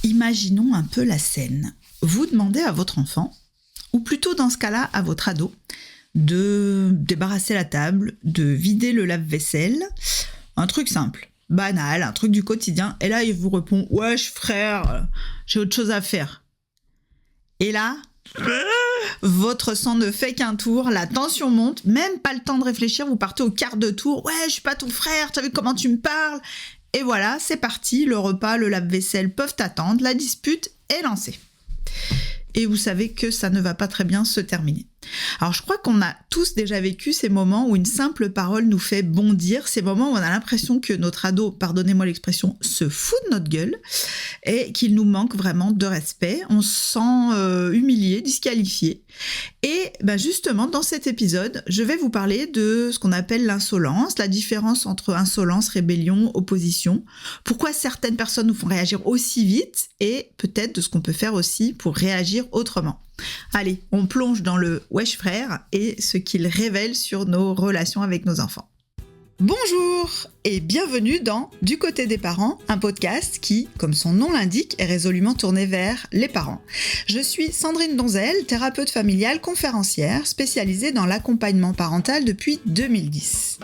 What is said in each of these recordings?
Imaginons un peu la scène. Vous demandez à votre enfant, ou plutôt dans ce cas-là à votre ado, de débarrasser la table, de vider le lave-vaisselle. Un truc simple, banal, un truc du quotidien. Et là, il vous répond « Wesh frère, j'ai autre chose à faire ». Et là, votre sang ne fait qu'un tour, la tension monte, même pas le temps de réfléchir, vous partez au quart de tour. « Ouais, je suis pas ton frère, t'as vu comment tu me parles ?» Et voilà, c'est parti, le repas, le lave-vaisselle peuvent attendre, la dispute est lancée. Et vous savez que ça ne va pas très bien se terminer. Alors je crois qu'on a tous déjà vécu ces moments où une simple parole nous fait bondir, ces moments où on a l'impression que notre ado, pardonnez-moi l'expression, se fout de notre gueule et qu'il nous manque vraiment de respect. On se sent humilié, disqualifié. Et justement, dans cet épisode, je vais vous parler de ce qu'on appelle l'insolence, la différence entre insolence, rébellion, opposition, pourquoi certaines personnes nous font réagir aussi vite et peut-être de ce qu'on peut faire aussi pour réagir autrement. Allez, on plonge dans le Wesh frère et ce qu'il révèle sur nos relations avec nos enfants. Bonjour et bienvenue dans Du côté des parents, un podcast qui, comme son nom l'indique, est résolument tourné vers les parents. Je suis Sandrine Donzel, thérapeute familiale conférencière spécialisée dans l'accompagnement parental depuis 2010.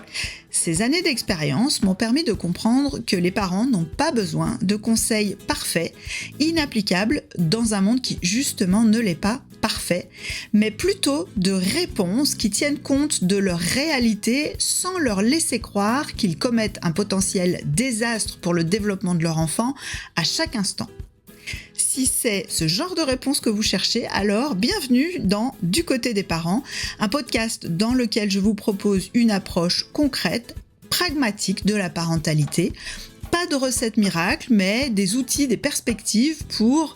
Ces années d'expérience m'ont permis de comprendre que les parents n'ont pas besoin de conseils parfaits, inapplicables dans un monde qui justement ne l'est pas parfait, mais plutôt de réponses qui tiennent compte de leur réalité sans leur laisser croire qu'ils commettent un potentiel désastre pour le développement de leur enfant à chaque instant. Si c'est ce genre de réponse que vous cherchez, alors bienvenue dans Du côté des parents, un podcast dans lequel je vous propose une approche concrète, pragmatique de la parentalité. Pas de recettes miracles, mais des outils, des perspectives pour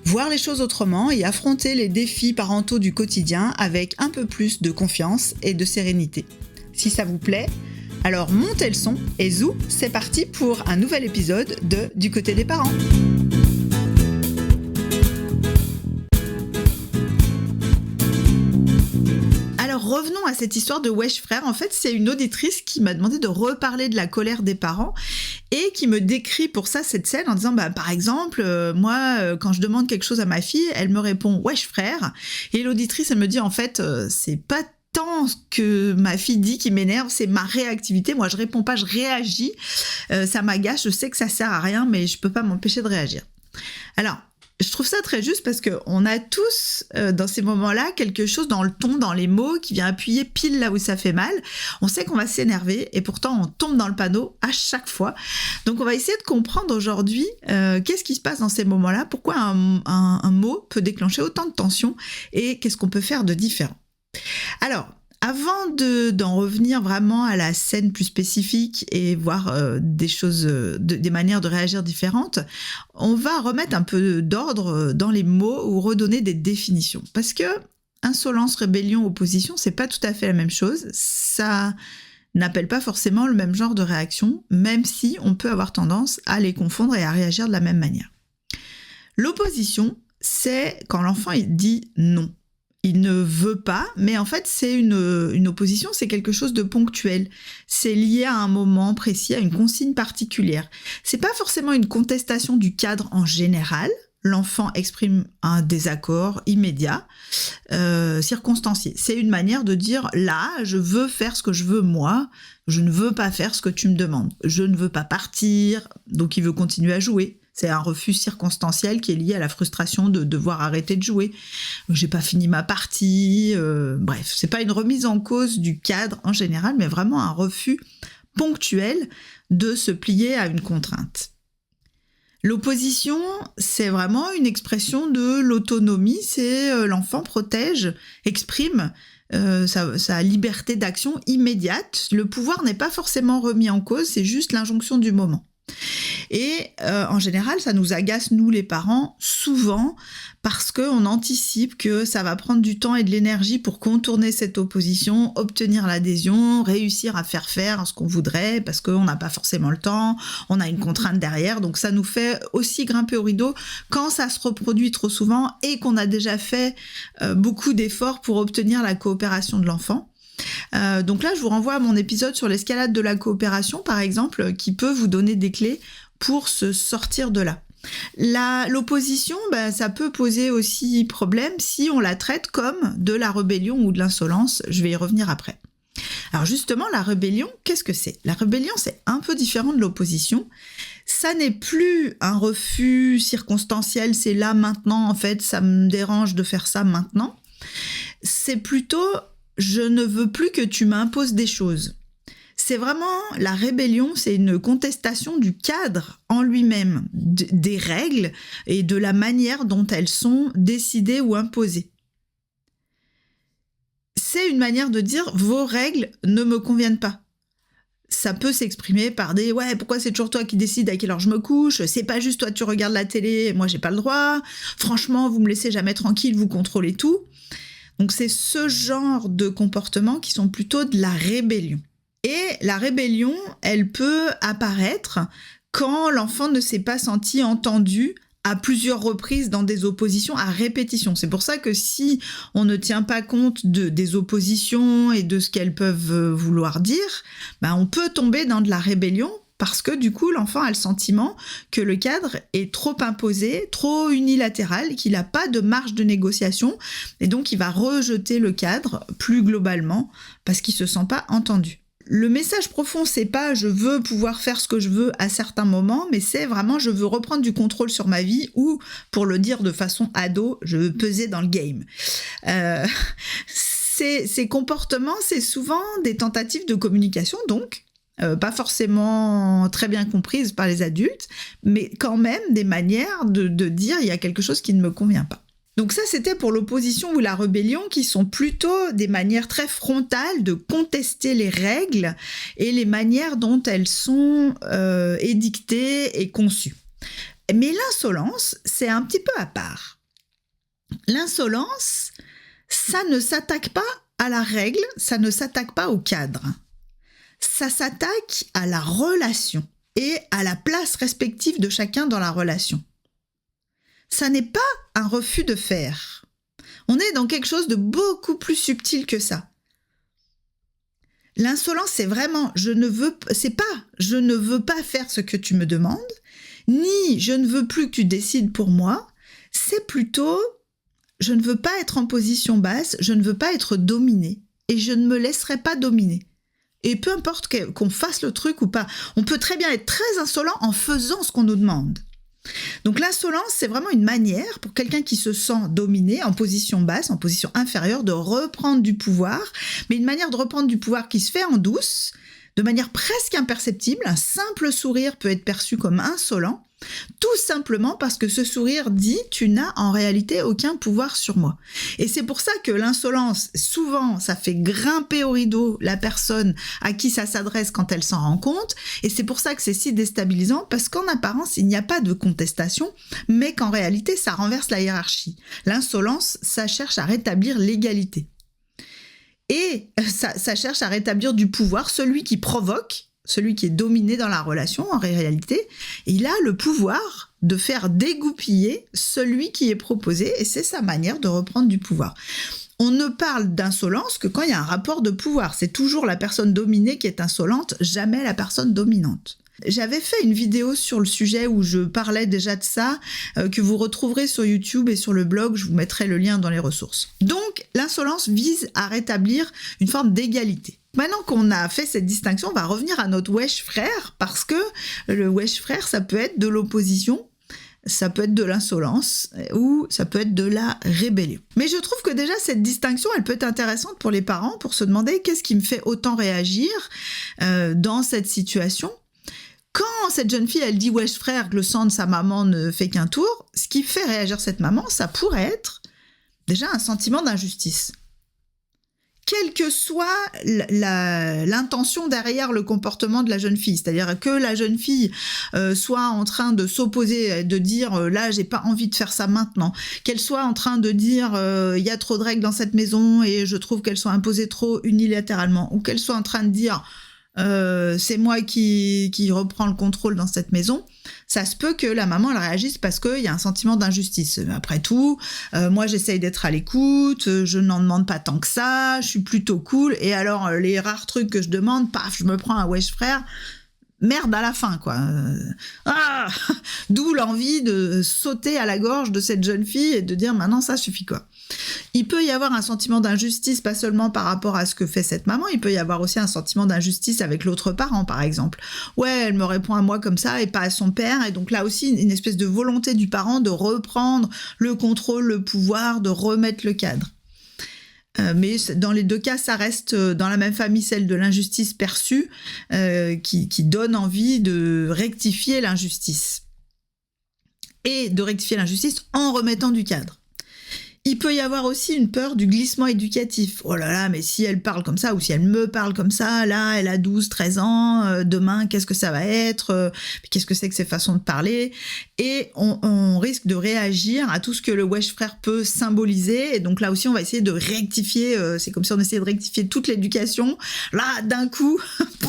voir les choses autrement et affronter les défis parentaux du quotidien avec un peu plus de confiance et de sérénité. Si ça vous plaît, alors montez le son et zou, c'est parti pour un nouvel épisode de Du côté des parents. Revenons à cette histoire de Wesh frère. En fait, c'est une auditrice qui m'a demandé de reparler de la colère des parents et qui me décrit pour ça cette scène en disant par exemple, moi, quand je demande quelque chose à ma fille, elle me répond Wesh frère. Et l'auditrice, elle me dit en fait, c'est pas tant ce que ma fille dit qui m'énerve, c'est ma réactivité. Moi, je réponds pas, je réagis. Ça m'agace, je sais que ça sert à rien, mais je peux pas m'empêcher de réagir. Alors, je trouve ça très juste parce qu'on a tous, dans ces moments-là, quelque chose dans le ton, dans les mots, qui vient appuyer pile là où ça fait mal. On sait qu'on va s'énerver et pourtant on tombe dans le panneau à chaque fois. Donc on va essayer de comprendre aujourd'hui qu'est-ce qui se passe dans ces moments-là, pourquoi un mot peut déclencher autant de tension et qu'est-ce qu'on peut faire de différent. Alors, avant d'en revenir vraiment à la scène plus spécifique et voir des choses, des manières de réagir différentes, on va remettre un peu d'ordre dans les mots ou redonner des définitions. Parce que insolence, rébellion, opposition, c'est pas tout à fait la même chose. Ça n'appelle pas forcément le même genre de réaction, même si on peut avoir tendance à les confondre et à réagir de la même manière. L'opposition, c'est quand l'enfant il dit non. Il ne veut pas, mais en fait, c'est une opposition, c'est quelque chose de ponctuel. C'est lié à un moment précis, à une consigne particulière. C'est pas forcément une contestation du cadre en général. L'enfant exprime un désaccord immédiat, circonstancié. C'est une manière de dire, là, je veux faire ce que je veux moi, je ne veux pas faire ce que tu me demandes. Je ne veux pas partir, donc il veut continuer à jouer. C'est un refus circonstanciel qui est lié à la frustration de devoir arrêter de jouer. J'ai pas fini ma partie. Bref, c'est pas une remise en cause du cadre en général, mais vraiment un refus ponctuel de se plier à une contrainte. L'opposition, c'est vraiment une expression de l'autonomie. C'est l'enfant protège, exprime sa liberté d'action immédiate. Le pouvoir n'est pas forcément remis en cause, c'est juste l'injonction du moment. Et en général, ça nous agace, nous les parents, souvent parce qu'on anticipe que ça va prendre du temps et de l'énergie pour contourner cette opposition, obtenir l'adhésion, réussir à faire ce qu'on voudrait parce qu'on n'a pas forcément le temps, on a une contrainte derrière, donc ça nous fait aussi grimper au rideau quand ça se reproduit trop souvent et qu'on a déjà fait beaucoup d'efforts pour obtenir la coopération de l'enfant. Donc là, je vous renvoie à mon épisode sur l'escalade de la coopération, par exemple, qui peut vous donner des clés pour se sortir de là. L'opposition, ça peut poser aussi problème si on la traite comme de la rébellion ou de l'insolence. Je vais y revenir après. Alors justement, la rébellion, qu'est-ce que c'est ? La rébellion, c'est un peu différent de l'opposition. Ça n'est plus un refus circonstanciel, c'est là maintenant, en fait, ça me dérange de faire ça maintenant. C'est plutôt, je ne veux plus que tu m'imposes des choses. C'est vraiment, la rébellion, c'est une contestation du cadre en lui-même, des règles et de la manière dont elles sont décidées ou imposées. C'est une manière de dire, vos règles ne me conviennent pas. Ça peut s'exprimer par des « ouais, pourquoi c'est toujours toi qui décides à quelle heure je me couche ? C'est pas juste toi tu regardes la télé, moi j'ai pas le droit. Franchement, vous me laissez jamais tranquille, vous contrôlez tout. » Donc c'est ce genre de comportements qui sont plutôt de la rébellion. Et la rébellion, elle peut apparaître quand l'enfant ne s'est pas senti entendu à plusieurs reprises dans des oppositions à répétition. C'est pour ça que si on ne tient pas compte des oppositions et de ce qu'elles peuvent vouloir dire, on peut tomber dans de la rébellion parce que du coup, l'enfant a le sentiment que le cadre est trop imposé, trop unilatéral, qu'il n'a pas de marge de négociation et donc il va rejeter le cadre plus globalement parce qu'il ne se sent pas entendu. Le message profond, c'est pas je veux pouvoir faire ce que je veux à certains moments, mais c'est vraiment je veux reprendre du contrôle sur ma vie ou, pour le dire de façon ado, je veux peser dans le game. Ces comportements, c'est souvent des tentatives de communication, donc pas forcément très bien comprises par les adultes, mais quand même des manières de dire il y a quelque chose qui ne me convient pas. Donc ça, c'était pour l'opposition ou la rébellion, qui sont plutôt des manières très frontales de contester les règles et les manières dont elles sont édictées et conçues. Mais l'insolence, c'est un petit peu à part. L'insolence, ça ne s'attaque pas à la règle, ça ne s'attaque pas au cadre. Ça s'attaque à la relation et à la place respective de chacun dans la relation. Ça n'est pas un refus de faire. On est dans quelque chose de beaucoup plus subtil que ça. L'insolence, c'est vraiment je ne veux pas faire ce que tu me demandes, ni je ne veux plus que tu décides pour moi. C'est plutôt je ne veux pas être en position basse, je ne veux pas être dominée et je ne me laisserai pas dominer. Et peu importe qu'on fasse le truc ou pas, on peut très bien être très insolent en faisant ce qu'on nous demande. Donc l'insolence, c'est vraiment une manière pour quelqu'un qui se sent dominé, en position basse, en position inférieure, de reprendre du pouvoir, mais une manière de reprendre du pouvoir qui se fait en douce, de manière presque imperceptible. Un simple sourire peut être perçu comme insolent, tout simplement parce que ce sourire dit « tu n'as en réalité aucun pouvoir sur moi ». Et c'est pour ça que l'insolence, souvent, ça fait grimper au rideau la personne à qui ça s'adresse quand elle s'en rend compte, et c'est pour ça que c'est si déstabilisant, parce qu'en apparence, il n'y a pas de contestation, mais qu'en réalité, ça renverse la hiérarchie. L'insolence, ça cherche à rétablir l'égalité. Et ça cherche à rétablir du pouvoir, celui qui provoque, celui qui est dominé dans la relation, en réalité, il a le pouvoir de faire dégoupiller celui qui est proposé, et c'est sa manière de reprendre du pouvoir. On ne parle d'insolence que quand il y a un rapport de pouvoir. C'est toujours la personne dominée qui est insolente, jamais la personne dominante. J'avais fait une vidéo sur le sujet où je parlais déjà de ça, que vous retrouverez sur YouTube et sur le blog, je vous mettrai le lien dans les ressources. Donc, l'insolence vise à rétablir une forme d'égalité. Maintenant qu'on a fait cette distinction, on va revenir à notre wesh frère, parce que le wesh frère, ça peut être de l'opposition, ça peut être de l'insolence, ou ça peut être de la rébellion. Mais je trouve que déjà, cette distinction, elle peut être intéressante pour les parents, pour se demander qu'est-ce qui me fait autant réagir dans cette situation. Quand cette jeune fille, elle dit « wesh frère », que le sang de sa maman ne fait qu'un tour, ce qui fait réagir cette maman, ça pourrait être déjà un sentiment d'injustice. Quelle que soit l'intention derrière le comportement de la jeune fille, c'est-à-dire que la jeune fille soit en train de s'opposer, de dire là j'ai pas envie de faire ça maintenant, qu'elle soit en train de dire il y a trop de règles dans cette maison et je trouve qu'elles sont imposées trop unilatéralement, ou qu'elle soit en train de dire c'est moi qui reprends le contrôle dans cette maison, ça se peut que la maman elle réagisse parce qu'il y a un sentiment d'injustice. Après tout, moi j'essaye d'être à l'écoute, je n'en demande pas tant que ça, je suis plutôt cool, et alors les rares trucs que je demande, paf, je me prends un wesh frère. merde à la fin, quoi. D'où l'envie de sauter à la gorge de cette jeune fille et de dire maintenant ça suffit, quoi. Il peut y avoir un sentiment d'injustice, pas seulement par rapport à ce que fait cette maman, il peut y avoir aussi un sentiment d'injustice avec l'autre parent, par exemple. Ouais, elle me répond à moi comme ça et pas à son père, et donc là aussi une espèce de volonté du parent de reprendre le contrôle, le pouvoir, de remettre le cadre. Mais dans les deux cas, ça reste dans la même famille, celle de l'injustice perçue, qui donne envie de rectifier l'injustice. Et de rectifier l'injustice en remettant du cadre. Il peut y avoir aussi une peur du glissement éducatif. Oh là là, mais si elle parle comme ça, ou si elle me parle comme ça, là, elle a 12, 13 ans, demain, qu'est-ce que ça va être, qu'est-ce que c'est que ces façons de parler? Et on risque de réagir à tout ce que le wesh frère peut symboliser. Et donc là aussi, on va essayer de rectifier, c'est comme si on essayait de rectifier toute l'éducation. Là, d'un coup,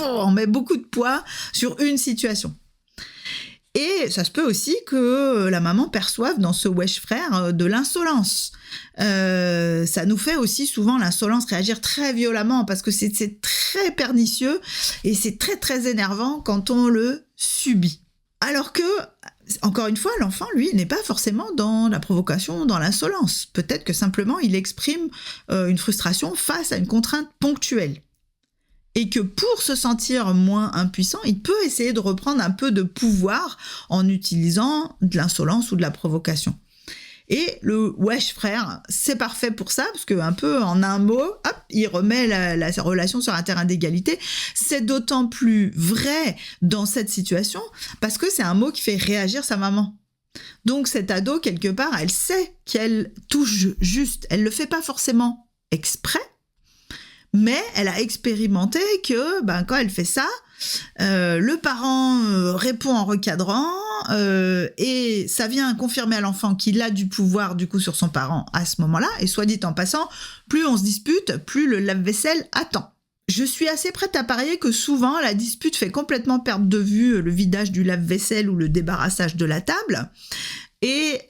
on met beaucoup de poids sur une situation. Et ça se peut aussi que la maman perçoive dans ce wesh frère de l'insolence. Ça nous fait aussi souvent l'insolence réagir très violemment parce que c'est très pernicieux et c'est très très énervant quand on le subit. Alors que, encore une fois, l'enfant, lui, n'est pas forcément dans la provocation, dans l'insolence. Peut-être que simplement il exprime une frustration face à une contrainte ponctuelle. Et que pour se sentir moins impuissant, il peut essayer de reprendre un peu de pouvoir en utilisant de l'insolence ou de la provocation. Et le wesh frère, c'est parfait pour ça, parce qu'un peu en un mot, hop, il remet la relation sur un terrain d'égalité. C'est d'autant plus vrai dans cette situation, parce que c'est un mot qui fait réagir sa maman. Donc cette ado, quelque part, elle sait qu'elle touche juste. Elle ne le fait pas forcément exprès, mais elle a expérimenté que quand elle fait ça, le parent répond en recadrant et ça vient confirmer à l'enfant qu'il a du pouvoir du coup sur son parent à ce moment-là. Et soit dit en passant, plus on se dispute, plus le lave-vaisselle attend. Je suis assez prête à parier que souvent la dispute fait complètement perdre de vue le vidage du lave-vaisselle ou le débarrassage de la table. Et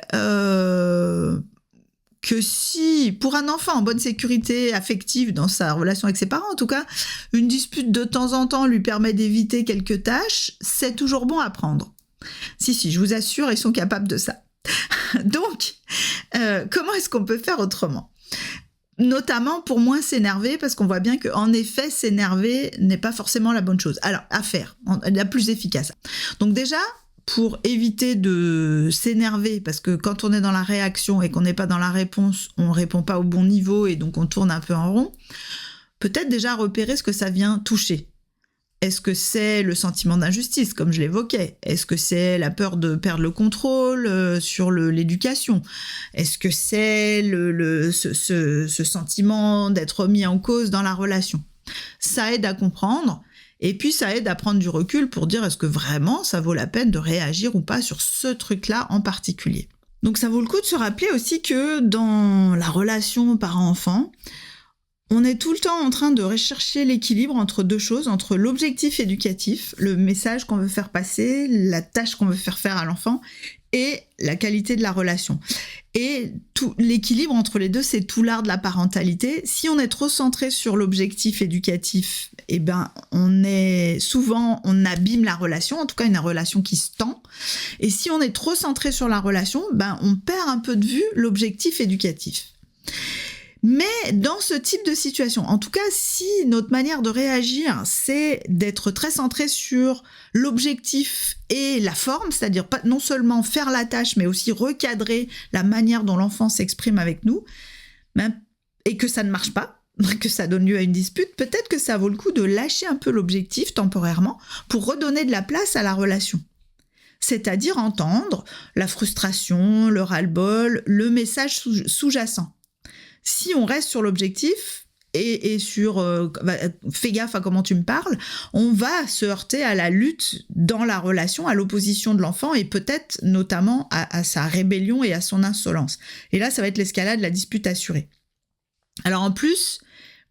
que si, pour un enfant en bonne sécurité affective dans sa relation avec ses parents, en tout cas, une dispute de temps en temps lui permet d'éviter quelques tâches, c'est toujours bon à prendre. Si, je vous assure, ils sont capables de ça. Donc, comment est-ce qu'on peut faire autrement ? Notamment pour moins s'énerver, parce qu'on voit bien qu'en effet, s'énerver n'est pas forcément la bonne chose. Alors, à faire, la plus efficace. Donc déjà, pour éviter de s'énerver, parce que quand on est dans la réaction et qu'on n'est pas dans la réponse, on répond pas au bon niveau et donc on tourne un peu en rond, peut-être déjà repérer ce que ça vient toucher. Est-ce que c'est le sentiment d'injustice, comme je l'évoquais ? Est-ce que c'est la peur de perdre le contrôle sur l'éducation ? Est-ce que c'est ce sentiment d'être mis en cause dans la relation ? Ça aide à comprendre. Et puis, ça aide à prendre du recul pour dire est-ce que vraiment ça vaut la peine de réagir ou pas sur ce truc-là en particulier. Donc, ça vaut le coup de se rappeler aussi que dans la relation parent-enfant, on est tout le temps en train de rechercher l'équilibre entre deux choses, entre l'objectif éducatif, le message qu'on veut faire passer, la tâche qu'on veut faire à l'enfant, et la qualité de la relation. Et l'équilibre entre les deux, c'est tout l'art de la parentalité. Si on est trop centré sur l'objectif éducatif, on abîme la relation, en tout cas une relation qui se tend. Et si on est trop centré sur la relation, on perd un peu de vue l'objectif éducatif. Mais dans ce type de situation, en tout cas, si notre manière de réagir, c'est d'être très centré sur l'objectif et la forme, c'est-à-dire pas non seulement faire la tâche, mais aussi recadrer la manière dont l'enfant s'exprime avec nous, et que ça ne marche pas, que ça donne lieu à une dispute, peut-être que ça vaut le coup de lâcher un peu l'objectif temporairement pour redonner de la place à la relation. C'est-à-dire entendre la frustration, le ras-le-bol, le message sous-jacent. Si on reste sur l'objectif et sur fais gaffe à comment tu me parles, on va se heurter à la lutte dans la relation, à l'opposition de l'enfant et peut-être notamment à sa rébellion et à son insolence. Et là, ça va être l'escalade, la dispute assurée. Alors en plus,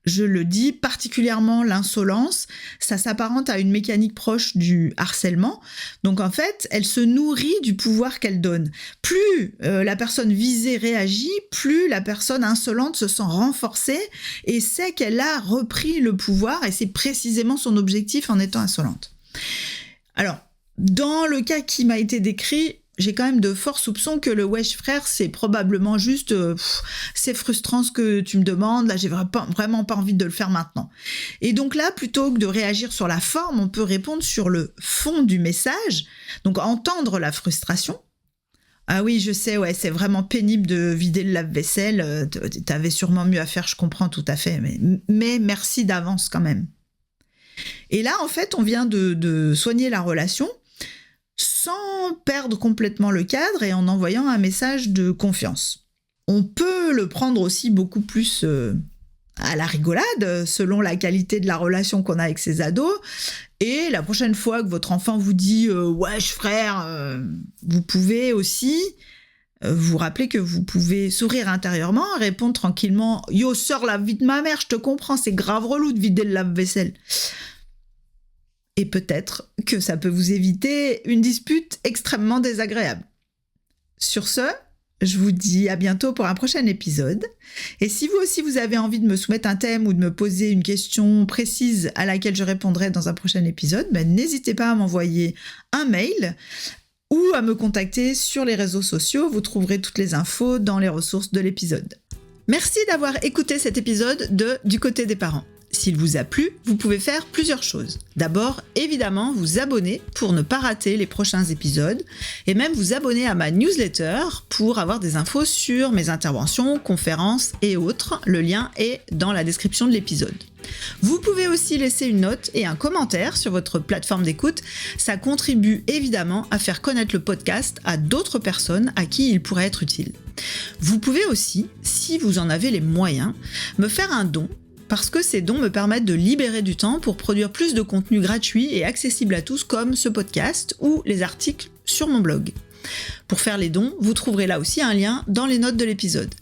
je le dis, particulièrement l'insolence, ça s'apparente à une mécanique proche du harcèlement. Donc en fait, elle se nourrit du pouvoir qu'elle donne. Plus la personne visée réagit, plus la personne insolente se sent renforcée et sait qu'elle a repris le pouvoir et c'est précisément son objectif en étant insolente. Alors, dans le cas qui m'a été décrit, j'ai quand même de forts soupçons que le wesh frère, c'est probablement juste c'est frustrant ce que tu me demandes, là j'ai vraiment pas envie de le faire maintenant. Et donc là, plutôt que de réagir sur la forme, on peut répondre sur le fond du message, donc entendre la frustration. Ah oui, je sais, ouais, c'est vraiment pénible de vider le lave-vaisselle, t'avais sûrement mieux à faire, je comprends tout à fait, mais merci d'avance quand même. Et là, en fait, on vient de soigner la relation sans perdre complètement le cadre et en envoyant un message de confiance. On peut le prendre aussi beaucoup plus à la rigolade, selon la qualité de la relation qu'on a avec ses ados. Et la prochaine fois que votre enfant vous dit « wesh frère », vous pouvez aussi vous rappeler que vous pouvez sourire intérieurement, répondre tranquillement « Yo, sors la vie de ma mère, je te comprends, c'est grave relou de vider le lave-vaisselle ». Et peut-être que ça peut vous éviter une dispute extrêmement désagréable. Sur ce, je vous dis à bientôt pour un prochain épisode. Et si vous aussi vous avez envie de me soumettre un thème ou de me poser une question précise à laquelle je répondrai dans un prochain épisode, n'hésitez pas à m'envoyer un mail ou à me contacter sur les réseaux sociaux. Vous trouverez toutes les infos dans les ressources de l'épisode. Merci d'avoir écouté cet épisode de Du côté des parents. S'il vous a plu, vous pouvez faire plusieurs choses. D'abord, évidemment, vous abonner pour ne pas rater les prochains épisodes et même vous abonner à ma newsletter pour avoir des infos sur mes interventions, conférences et autres. Le lien est dans la description de l'épisode. Vous pouvez aussi laisser une note et un commentaire sur votre plateforme d'écoute. Ça contribue évidemment à faire connaître le podcast à d'autres personnes à qui il pourrait être utile. Vous pouvez aussi, si vous en avez les moyens, me faire un don parce que ces dons me permettent de libérer du temps pour produire plus de contenu gratuit et accessible à tous comme ce podcast ou les articles sur mon blog. Pour faire les dons, vous trouverez là aussi un lien dans les notes de l'épisode.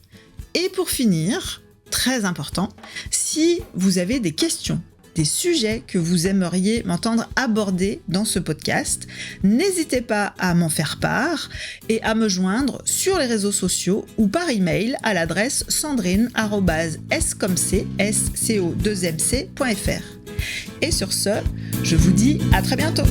Et pour finir, très important, si vous avez des questions, des sujets que vous aimeriez m'entendre aborder dans ce podcast, n'hésitez pas à m'en faire part et à me joindre sur les réseaux sociaux ou par email à l'adresse sandrine@scomc.fr. Et sur ce, je vous dis à très bientôt.